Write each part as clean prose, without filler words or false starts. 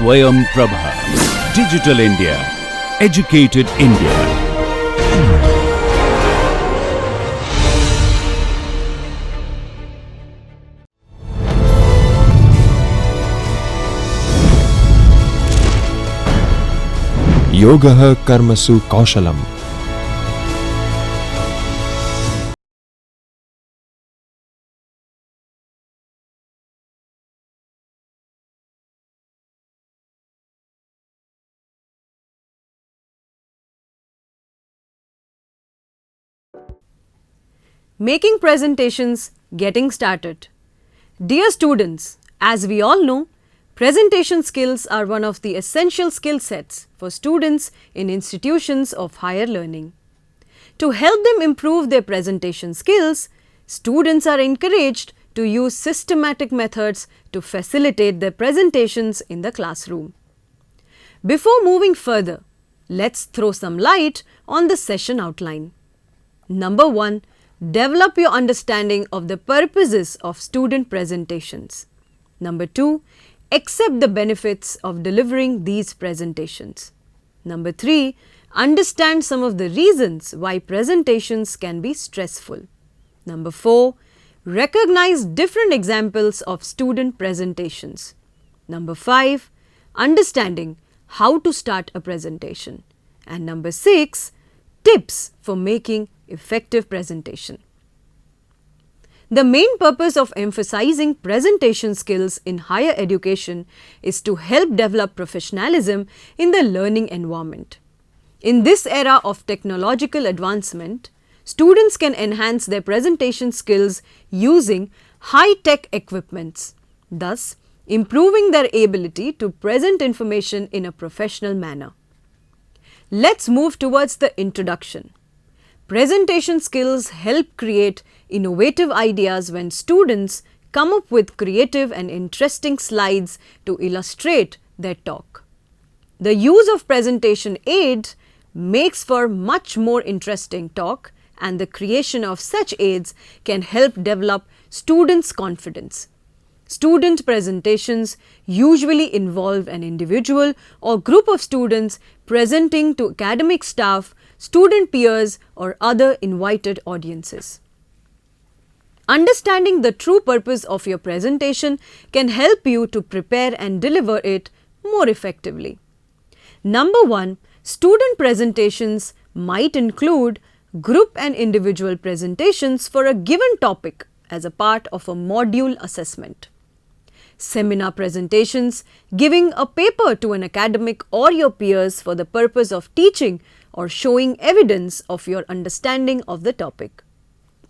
Swayam Prabha. Digital India. Educated India. Yogah Karmasu Kaushalam. Making presentations, getting started. Dear students, as we all know, presentation skills are one of the essential skill sets for students in institutions of higher learning. To help them improve their presentation skills, students are encouraged to use systematic methods to facilitate their presentations in the classroom. Before moving further, let's throw some light on the session outline. Number 1. Develop your understanding of the purposes of student presentations. Number 2. Accept the benefits of delivering these presentations. Number 3. Understand some of the reasons why presentations can be stressful. Number 4. Recognize different examples of student presentations. Number 5. Understanding how to start a presentation. And number 6. Tips for making effective presentation. The main purpose of emphasizing presentation skills in higher education is to help develop professionalism in the learning environment. In this era of technological advancement, students can enhance their presentation skills using high-tech equipments, thus improving their ability to present information in a professional manner. Let's move towards the introduction. Presentation skills help create innovative ideas when students come up with creative and interesting slides to illustrate their talk. The use of presentation aids makes for much more interesting talk, and the creation of such aids can help develop students' confidence. Student presentations usually involve an individual or group of students presenting to academic staff, student peers, or other invited audiences. Understanding the true purpose of your presentation can help you to prepare and deliver it more effectively. Number 1. Student presentations might include group and individual presentations for a given topic as a part of a module assessment. Seminar presentations, giving a paper to an academic or your peers for the purpose of teaching or showing evidence of your understanding of the topic.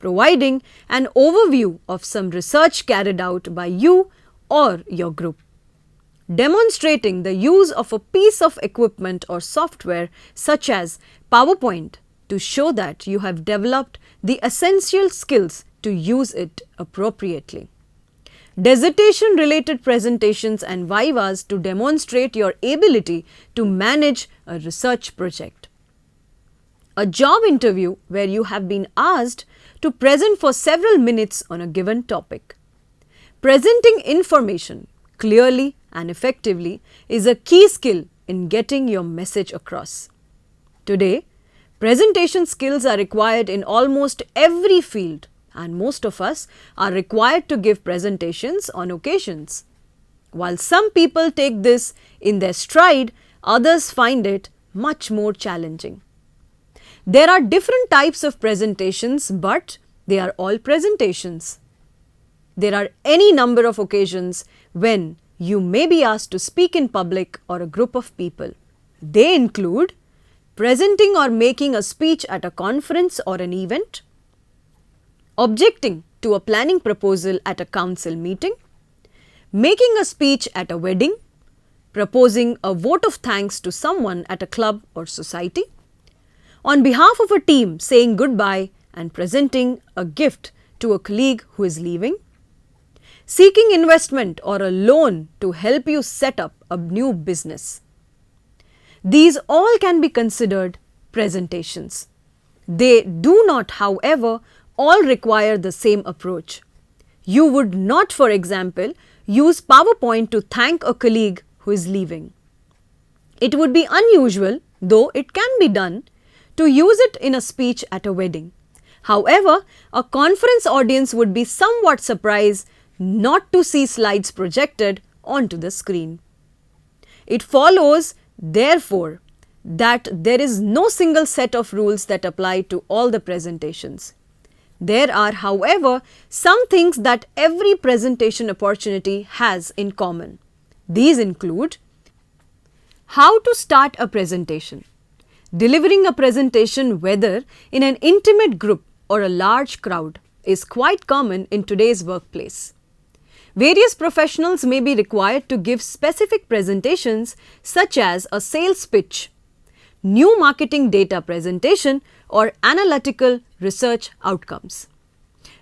Providing an overview of some research carried out by you or your group. Demonstrating the use of a piece of equipment or software such as PowerPoint to show that you have developed the essential skills to use it appropriately. Dissertation-related presentations and vivas to demonstrate your ability to manage a research project. A job interview where you have been asked to present for several minutes on a given topic. Presenting information clearly and effectively is a key skill in getting your message across. Today, presentation skills are required in almost every field, and most of us are required to give presentations on occasions. While some people take this in their stride, others find it much more challenging. There are different types of presentations, but they are all presentations. There are any number of occasions when you may be asked to speak in public or a group of people. They include presenting or making a speech at a conference or an event, objecting to a planning proposal at a council meeting, making a speech at a wedding, proposing a vote of thanks to someone at a club or society, on behalf of a team saying goodbye and presenting a gift to a colleague who is leaving, seeking investment or a loan to help you set up a new business. These all can be considered presentations. They do not, however, all require the same approach. You would not, for example, use PowerPoint to thank a colleague who is leaving. It would be unusual, though it can be done, to use it in a speech at a wedding. However, a conference audience would be somewhat surprised not to see slides projected onto the screen. It follows, therefore, that there is no single set of rules that apply to all the presentations. There are, however, some things that every presentation opportunity has in common. These include how to start a presentation. Delivering a presentation, whether in an intimate group or a large crowd, is quite common in today's workplace. Various professionals may be required to give specific presentations such as a sales pitch, new marketing data presentation, or analytical research outcomes.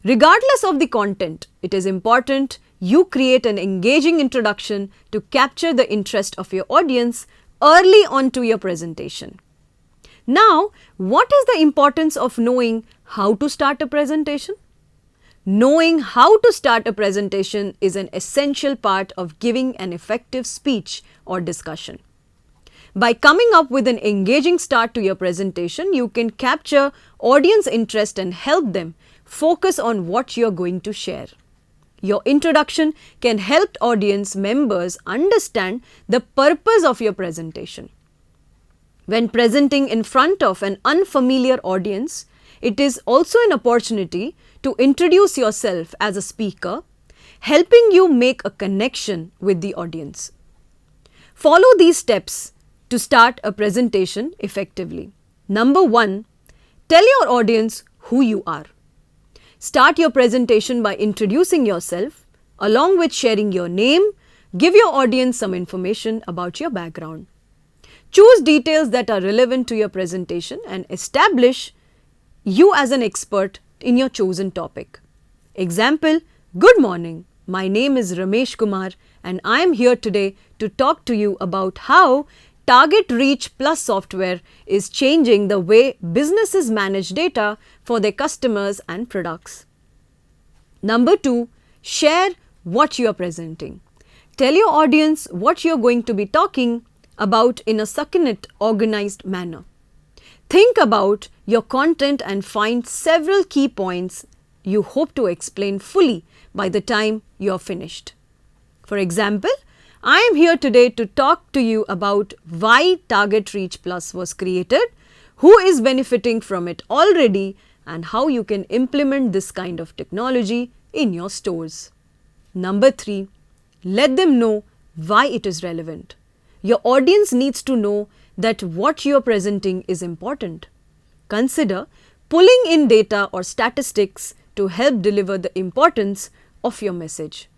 Regardless of the content, it is important you create an engaging introduction to capture the interest of your audience early on to your presentation. Now, what is the importance of knowing how to start a presentation? Knowing how to start a presentation is an essential part of giving an effective speech or discussion. By coming up with an engaging start to your presentation, you can capture audience interest and help them focus on what you're going to share. Your introduction can help audience members understand the purpose of your presentation. When presenting in front of an unfamiliar audience, it is also an opportunity to introduce yourself as a speaker, helping you make a connection with the audience. Follow these steps to start a presentation effectively. Number 1, tell your audience who you are. Start your presentation by introducing yourself, along with sharing your name. Give your audience some information about your background. Choose details that are relevant to your presentation and establish you as an expert in your chosen topic. Example, good morning. My name is Ramesh Kumar and I am here today to talk to you about how Target Reach Plus software is changing the way businesses manage data for their customers and products. Number 2, share what you are presenting. Tell your audience what you are going to be talking about in a succinct, organized manner. Think about your content and find several key points you hope to explain fully by the time you are finished. For example, I am here today to talk to you about why Target Reach Plus was created, who is benefiting from it already, and how you can implement this kind of technology in your stores. Number 3, let them know why it is relevant. Your audience needs to know that what you are presenting is important. Consider pulling in data or statistics to help deliver the importance of your message.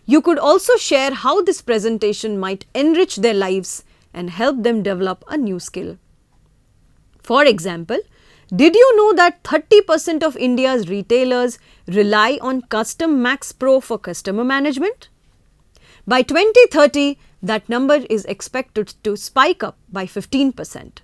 You could also share how this presentation might enrich their lives and help them develop a new skill. For example, did you know that 30% of India's retailers rely on Custom Max Pro for customer management? By 2030, that number is expected to spike up by 15%.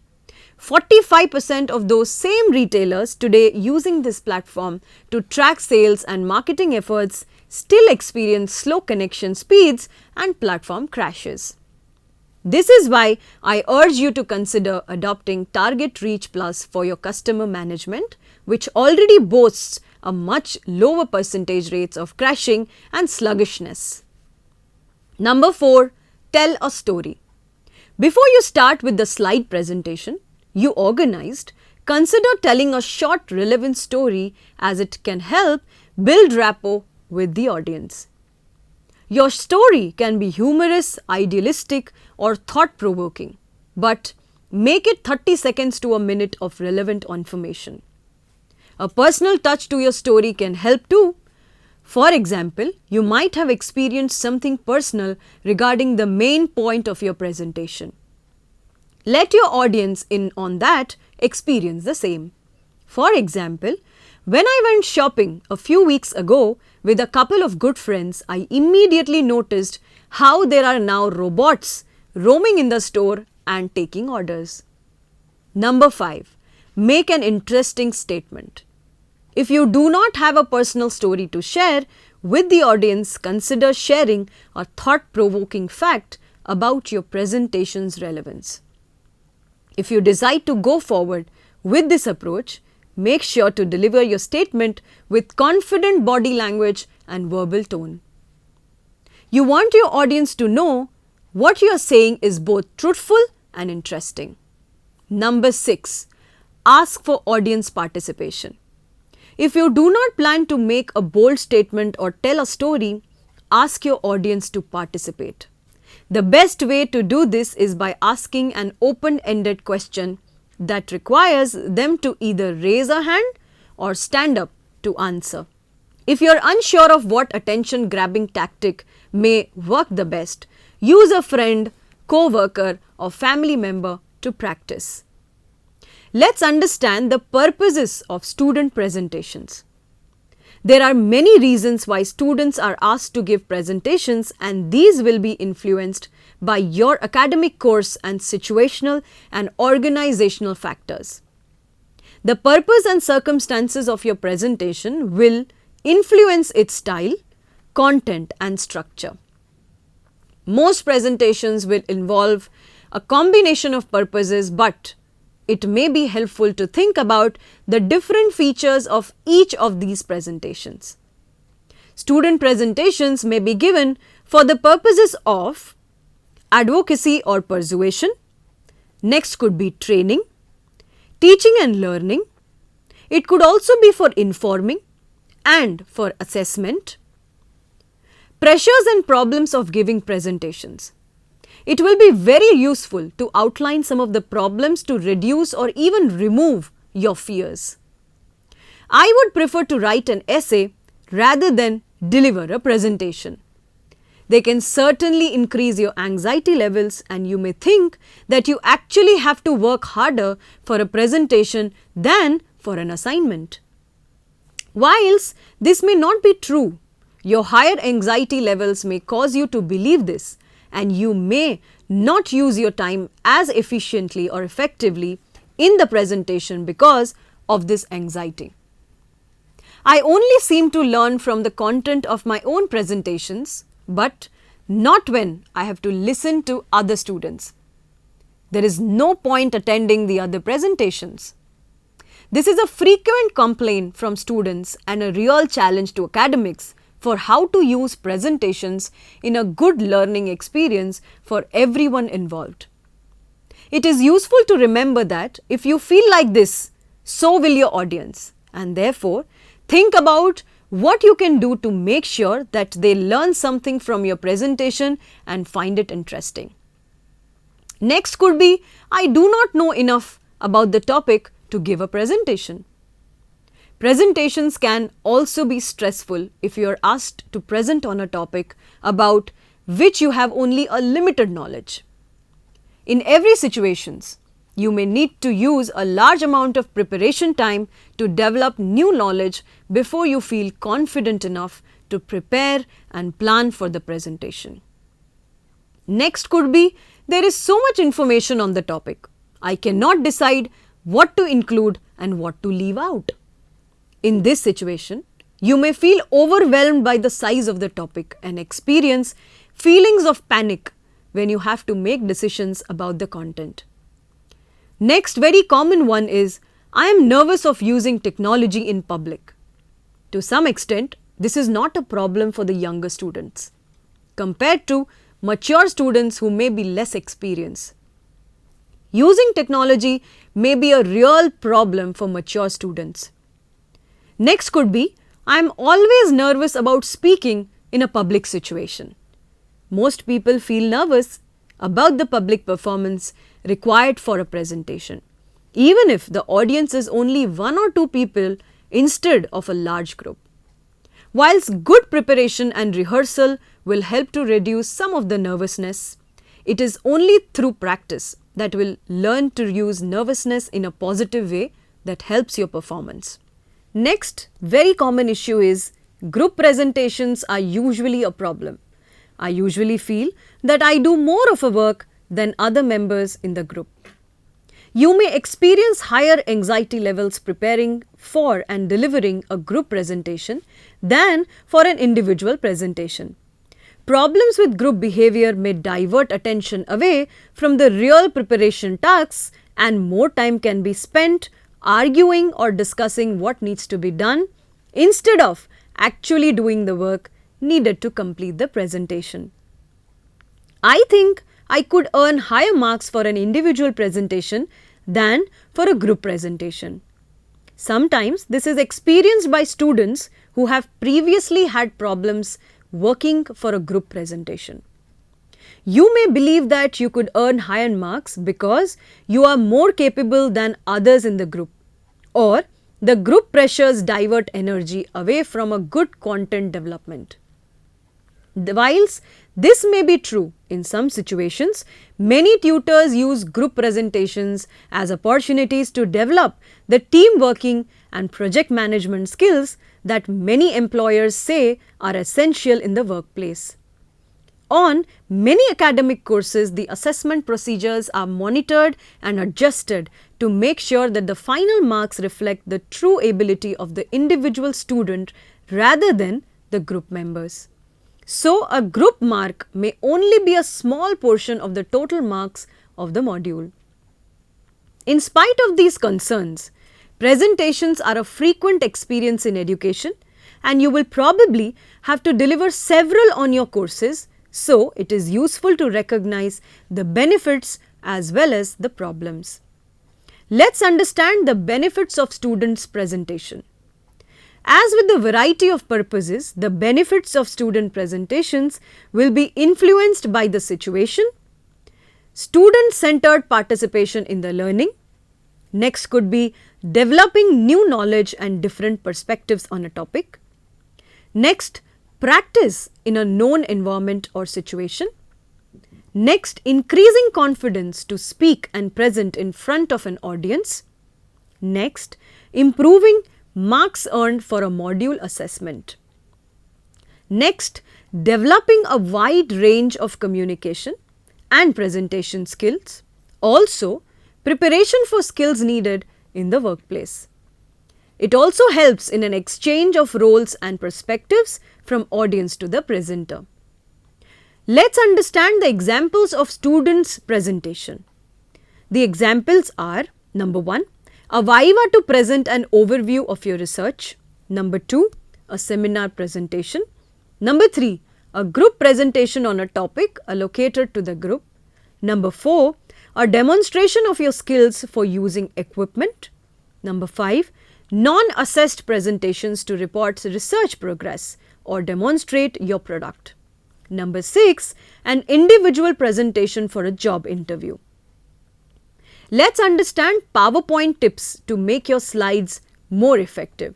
45% of those same retailers today using this platform to track sales and marketing efforts still experience slow connection speeds and platform crashes. This is why I urge you to consider adopting Target Reach Plus for your customer management, which already boasts a much lower percentage rates of crashing and sluggishness. Number 4, tell a story. Before you start with the slide presentation you organized, consider telling a short relevant story as it can help build rapport with the audience. Your story can be humorous, idealistic, or thought-provoking, but make it 30 seconds to a minute of relevant information. A personal touch to your story can help too. For example, you might have experienced something personal regarding the main point of your presentation. Let your audience in on that experience the same. For example, when I went shopping a few weeks ago with a couple of good friends, I immediately noticed how there are now robots roaming in the store and taking orders. Number 5, make an interesting statement. If you do not have a personal story to share with the audience, consider sharing a thought-provoking fact about your presentation's relevance. If you decide to go forward with this approach, make sure to deliver your statement with confident body language and verbal tone. You want your audience to know what you are saying is both truthful and interesting. Number 6. Ask for audience participation. If you do not plan to make a bold statement or tell a story, ask your audience to participate. The best way to do this is by asking an open-ended question that requires them to either raise a hand or stand up to answer. If you are unsure of what attention-grabbing tactic may work the best, use a friend, co-worker or family member to practice. Let's understand the purposes of student presentations. There are many reasons why students are asked to give presentations, and these will be influenced by your academic course and situational and organizational factors. The purpose and circumstances of your presentation will influence its style, content and structure. Most presentations will involve a combination of purposes, but it may be helpful to think about the different features of each of these presentations. Student presentations may be given for the purposes of advocacy or persuasion. Next could be training, teaching and learning. It could also be for informing and for assessment. Pressures and problems of giving presentations. It will be very useful to outline some of the problems to reduce or even remove your fears. I would prefer to write an essay rather than deliver a presentation. They can certainly increase your anxiety levels, and you may think that you actually have to work harder for a presentation than for an assignment. Whilst this may not be true, your higher anxiety levels may cause you to believe this, and you may not use your time as efficiently or effectively in the presentation because of this anxiety. I only seem to learn from the content of my own presentations, but not when I have to listen to other students. There is no point attending the other presentations. This is a frequent complaint from students and a real challenge to academics for how to use presentations in a good learning experience for everyone involved. It is useful to remember that if you feel like this, so will your audience, and therefore think about what you can do to make sure that they learn something from your presentation and find it interesting. Next could be, I do not know enough about the topic to give a presentation. Presentations can also be stressful if you are asked to present on a topic about which you have only a limited knowledge. In every situation, you may need to use a large amount of preparation time to develop new knowledge before you feel confident enough to prepare and plan for the presentation. Next could be, there is so much information on the topic. I cannot decide what to include and what to leave out. In this situation, you may feel overwhelmed by the size of the topic and experience feelings of panic when you have to make decisions about the content. Next very common one is, I am nervous of using technology in public. To some extent, this is not a problem for the younger students compared to mature students who may be less experienced. Using technology may be a real problem for mature students. Next could be, I am always nervous about speaking in a public situation. Most people feel nervous about the public performance required for a presentation, even if the audience is only 1 or 2 people instead of a large group. Whilst good preparation and rehearsal will help to reduce some of the nervousness, it is only through practice that will learn to use nervousness in a positive way that helps your performance. Next, very common issue is group presentations are usually a problem. I usually feel that I do more of a work than other members in the group. You may experience higher anxiety levels preparing for and delivering a group presentation than for an individual presentation. Problems with group behavior may divert attention away from the real preparation tasks, and more time can be spent arguing or discussing what needs to be done instead of actually doing the work needed to complete the presentation. I think I could earn higher marks for an individual presentation than for a group presentation. Sometimes this is experienced by students who have previously had problems working for a group presentation. You may believe that you could earn higher marks because you are more capable than others in the group, or the group pressures divert energy away from a good content development. Whilst this may be true in some situations, many tutors use group presentations as opportunities to develop the team working and project management skills that many employers say are essential in the workplace. On many academic courses, the assessment procedures are monitored and adjusted to make sure that the final marks reflect the true ability of the individual student rather than the group members. So, a group mark may only be a small portion of the total marks of the module. In spite of these concerns, presentations are a frequent experience in education, and you will probably have to deliver several on your courses, so it is useful to recognize the benefits as well as the problems. Let's understand the benefits of students' presentation. As with the variety of purposes, the benefits of student presentations will be influenced by the situation, student-centered participation in the learning. Next could be developing new knowledge and different perspectives on a topic. Next, practice in a known environment or situation. Next, increasing confidence to speak and present in front of an audience. Next, improving marks earned for a module assessment. Next, developing a wide range of communication and presentation skills. Also, preparation for skills needed in the workplace. It also helps in an exchange of roles and perspectives from audience to the presenter. Let's understand the examples of students' presentation. The examples are: number 1, a viva to present an overview of your research. Number 2, a seminar presentation. Number 3, a group presentation on a topic allocated to the group. Number 4, a demonstration of your skills for using equipment. Number 5, non-assessed presentations to report research progress or demonstrate your product. Number 6, an individual presentation for a job interview. Let's understand PowerPoint tips to make your slides more effective.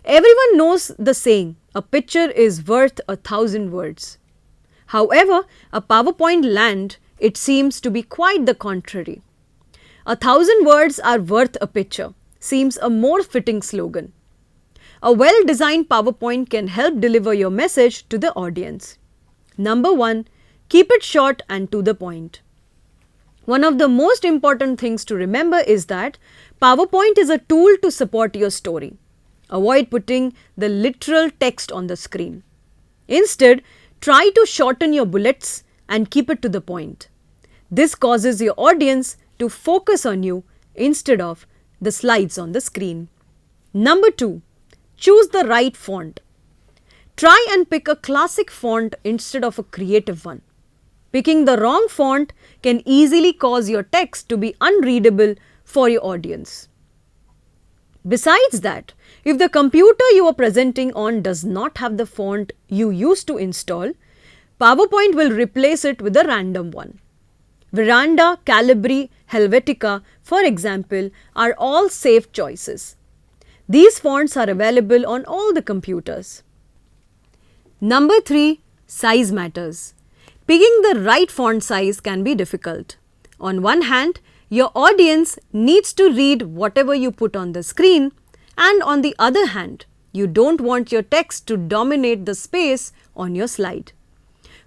Everyone knows the saying, a picture is worth 1,000 words. However, a PowerPoint land, it seems to be quite the contrary. 1,000 words are worth a picture seems a more fitting slogan. A well-designed PowerPoint can help deliver your message to the audience. Number 1, keep it short and to the point. One of the most important things to remember is that PowerPoint is a tool to support your story. Avoid putting the literal text on the screen. Instead, try to shorten your bullets and keep it to the point. This causes your audience to focus on you instead of the slides on the screen. Number 2, choose the right font. Try and pick a classic font instead of a creative one. Picking the wrong font can easily cause your text to be unreadable for your audience. Besides that, if the computer you are presenting on does not have the font you used to install, PowerPoint will replace it with a random one. Veranda, Calibri, Helvetica, for example, are all safe choices. These fonts are available on all the computers. Number 3, size matters. Picking the right font size can be difficult. On one hand, your audience needs to read whatever you put on the screen, and on the other hand, you don't want your text to dominate the space on your slide.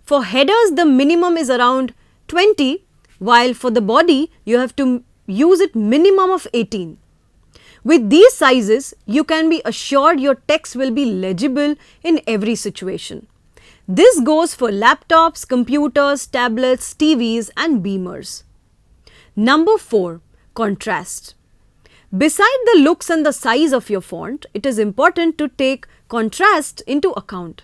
For headers, the minimum is around 20, while for the body, you have to use it minimum of 18. With these sizes, you can be assured your text will be legible in every situation. This goes for laptops, computers, tablets, TVs and beamers. Number 4. Contrast. Beside the looks and the size of your font, it is important to take contrast into account.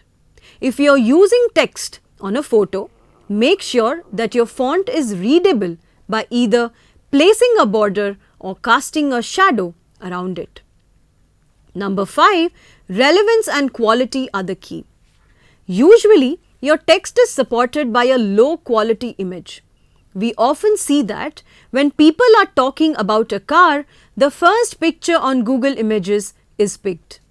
If you are using text on a photo, make sure that your font is readable by either placing a border or casting a shadow around it. Number 5. Relevance and quality are the key. Usually, your text is supported by a low quality image. We often see that when people are talking about a car, the first picture on Google Images is picked.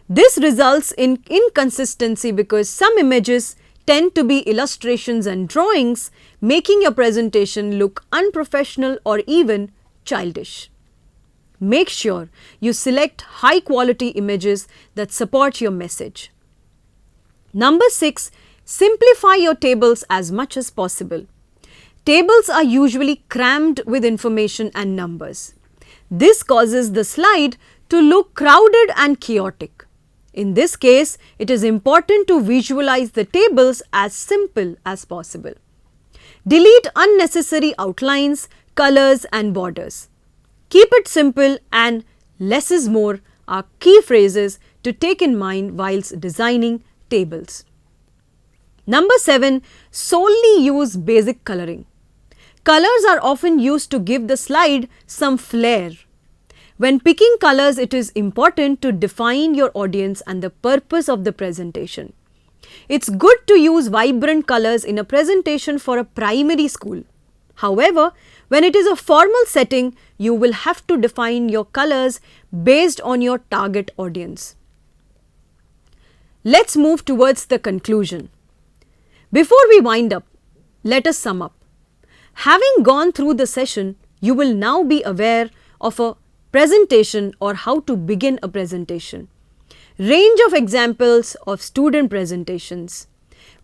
This results in inconsistency because some images tend to be illustrations and drawings, making your presentation look unprofessional or even childish. Make sure you select high quality images that support your message. Number 6. Simplify your tables as much as possible. Tables are usually crammed with information and numbers. This causes the slide to look crowded and chaotic. In this case, it is important to visualize the tables as simple as possible. Delete unnecessary outlines, colors and borders. Keep it simple and less is more are key phrases to take in mind whilst designing tables. Number 7. Solely use basic coloring. Colors are often used to give the slide some flair. When picking colors, it is important to define your audience and the purpose of the presentation. It's good to use vibrant colors in a presentation for a primary school. However, when it is a formal setting, you will have to define your colors based on your target audience. Let's move towards the conclusion. Before we wind up, let us sum up. Having gone through the session, you will now be aware of a presentation or how to begin a presentation. Range of examples of student presentations,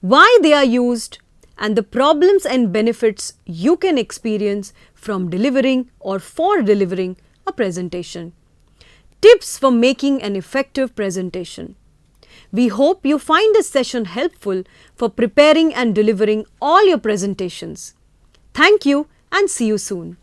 why they are used, and the problems and benefits you can experience from delivering or for delivering a presentation. Tips for making an effective presentation. We hope you find this session helpful for preparing and delivering all your presentations. Thank you and see you soon.